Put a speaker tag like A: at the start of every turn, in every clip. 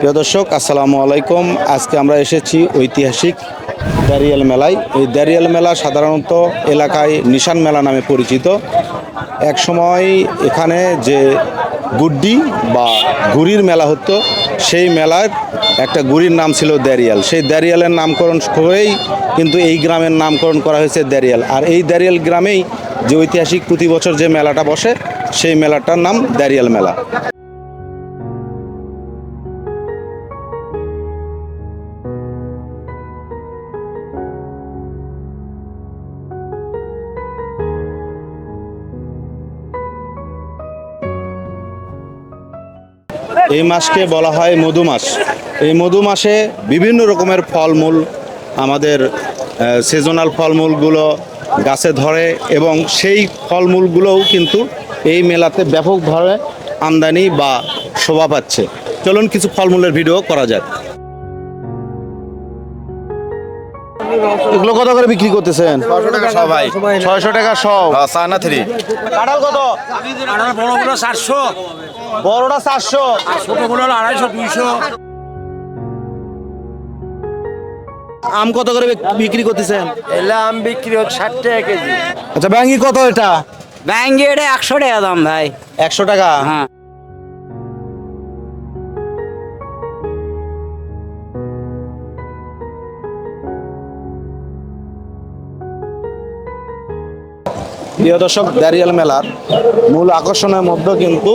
A: প্রিয় দর্শক আসসালামু আলাইকুম। আজকে আমরা এসেছি ঐতিহাসিক দাঁড়িয়াল মেলায়। এই দাঁড়িয়াল মেলা সাধারণত এলাকায় নিশান মেলা নামে পরিচিত। এক সময় এখানে যে গুড্ডি বা গুড়ির মেলা হতো, সেই মেলার একটা গুড়ির নাম ছিল দাঁড়িয়াল। সেই দাঁড়িয়ালের নামকরণ করেই কিন্তু এই গ্রামের নামকরণ করা হয়েছে দাঁড়িয়াল। আর এই দাঁড়িয়াল গ্রামেই যে ঐতিহাসিক প্রতি বছর যে মেলাটা বসে, সেই মেলাটার নাম দাঁড়িয়াল মেলা। এই মাসকে বলা হয় মধু মাস। এই মধু মাসে বিভিন্ন রকমের ফলমূল, আমাদের সিজনাল ফলমূলগুলো গাছে ধরে এবং সেই ফলমূলগুলোও কিন্তু এই মেলাতে ব্যাপকভাবে আমদানি বা শোভা পাচ্ছে। চলুন কিছু ফলমূলের ভিডিও করা যাক। এগুলো কত করে বিক্রি করতেছেন?
B: 600 টাকা সব ভাই।
A: 600 টাকা সব।
B: China three.
A: কাঁঠাল কত?
C: বড়গুলো 400,
A: বড়টা 400,
C: ছোটগুলো 250, 200।
A: আম কত করে বিক্রি করতেছেন?
C: এলা আম বিক্রি হচ্ছে 60 টাকা কেজি।
A: আচ্ছা, ব্যাঙ্গি কত এটা?
D: ব্যাঙ্গি এটা 100 টাকা দাম ভাই।
A: 100 টাকা।
D: হ্যাঁ,
A: প্রিয় দর্শক, দাঁড়িয়াল মেলার মূল আকর্ষণের মধ্যে কিন্তু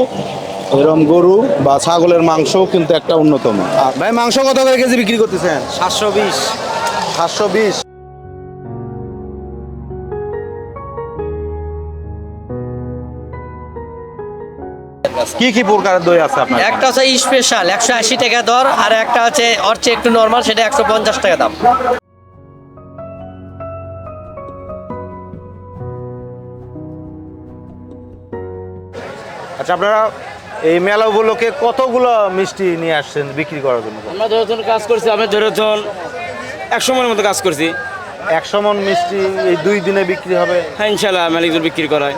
A: এরকম গরু বা ছাগলের মাংসও কিন্তু একটা অন্যতম। আর ভাই, মাংস কত করে কেজি বিক্রি করতেছেন?
D: 720।
A: 720। কি কি প্রকারের দই আছে আপনার?
D: একটা হচ্ছে স্পেশাল 180 টাকা দর, আর একটা আছে ওর চেয়ে একটু নরমাল, সেটা 150 টাকা দাম।
A: আচ্ছা, আপনারা এই মেলা উপলক্ষে কতগুলো মিষ্টি নিয়ে আসছেন বিক্রি করার জন্য?
C: আমরা ধরেছেন কাজ করছি, আমি ধরেছেন 100 মনের মতো কাজ করছি।
A: 100 মণ মিষ্টি এই 2 দিনে বিক্রি হবে?
C: হ্যাঁ, ইনশাল্লাহ মালিকদের বিক্রি করায়।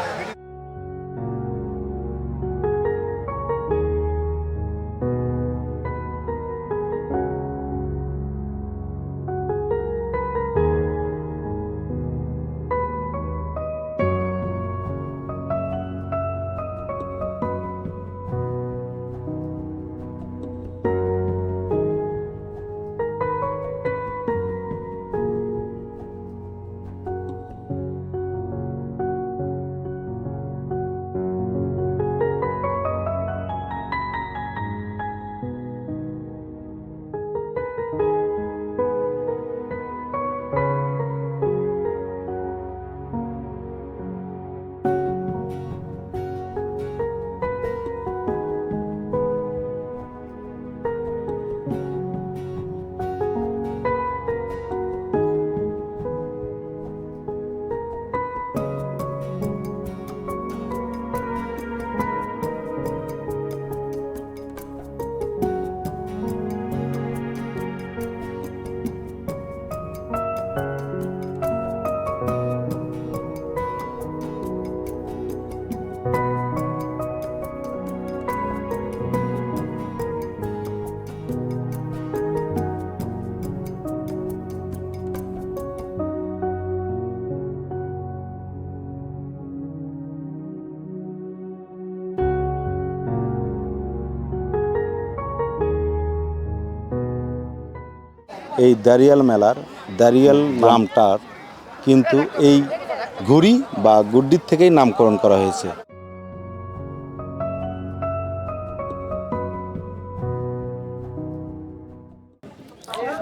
A: এই দাঁড়িয়াল মেলার দাঁড়িয়াল নামটার কিন্তু এই ঘুড়ি বা গুড্ডির থেকেই নামকরণ করা হয়েছে।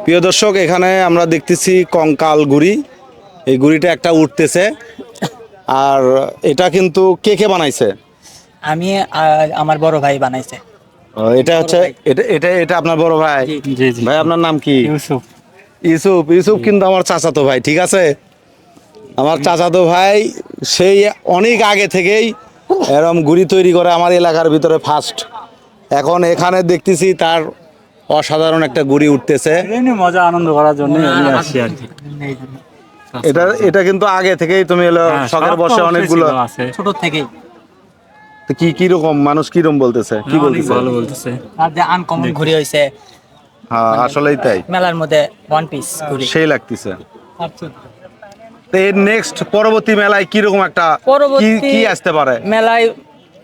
A: প্রিয় দর্শক, এখানে আমরা দেখতেছি কঙ্কাল গুড়ি। এই গুড়িটা একটা উঠতেছে। আর এটা কিন্তু কে কে বানাইছে?
D: আমি আর আমার বড় ভাই বানাইছে।
A: এটা হচ্ছে এটা এটা এটা আপনার বড় ভাই?
D: জি জি।
A: ভাই, আপনার নাম কি?
D: ইউসুফ।
A: ইউসুফ। ইউসুফ কিন্তু আমার চাচাতো ভাই, ঠিক আছে? আমার চাচাতো ভাই সেই অনেক আগে থেকেই এরম গুড়ি তৈরি করে আমার এলাকার ভিতরে ফার্স্ট। এখন এখানে দেখতেছি তার অসাধারণ একটা গুড়ি উঠতেছে।
E: মজা আনন্দ করার জন্য আসছি আর কি।
A: এটা এটা কিন্তু আগে থেকেই তুমি এলো শখের বসে অনেকগুলো
D: ছোট থেকেই।
A: তো কি কি রকম মানুষ কি রকম বলতেছে, কি বলতেছে?
E: ভালো বলতেছে।
D: আর যে আনকমন ঘুরি হইছে,
A: হ্যাঁ আসলেই তাই,
B: মেলার মধ্যে ওয়ান পিস ঘুরি।
A: সেই লাগতেছে। তো এর নেক্সট পরবর্তী মেলায় কিরকম একটা
B: পরবর্তী
A: কি আসতে পারে?
B: মেলায়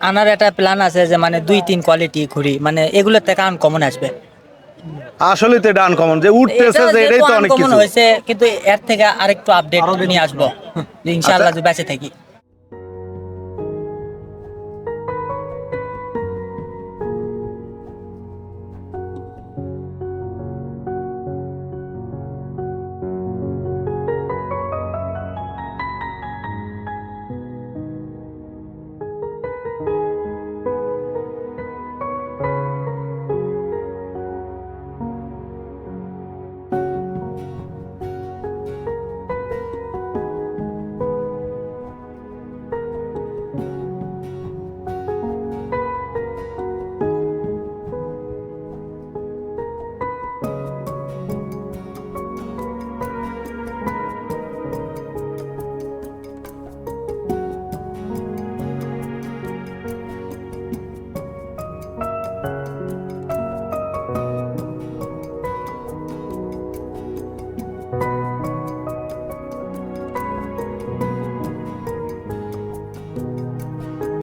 B: আনার একটা প্ল্যান আছে যে মানে 2-3 কোয়ালিটি ঘুরি, মানে এগুলোর থেকে আনকমন আসবে।
A: আসলেই তো এটা আনকমন যে উঠতেছে, যে এটাই তো অনেক
B: আনকমন
A: কিছু।
B: হয়েছে, কিন্তু এর থেকে আরেকটু আপডেট নিয়ে আসবো ইনশাআল্লাহ, যদি বেঁচে থাকি।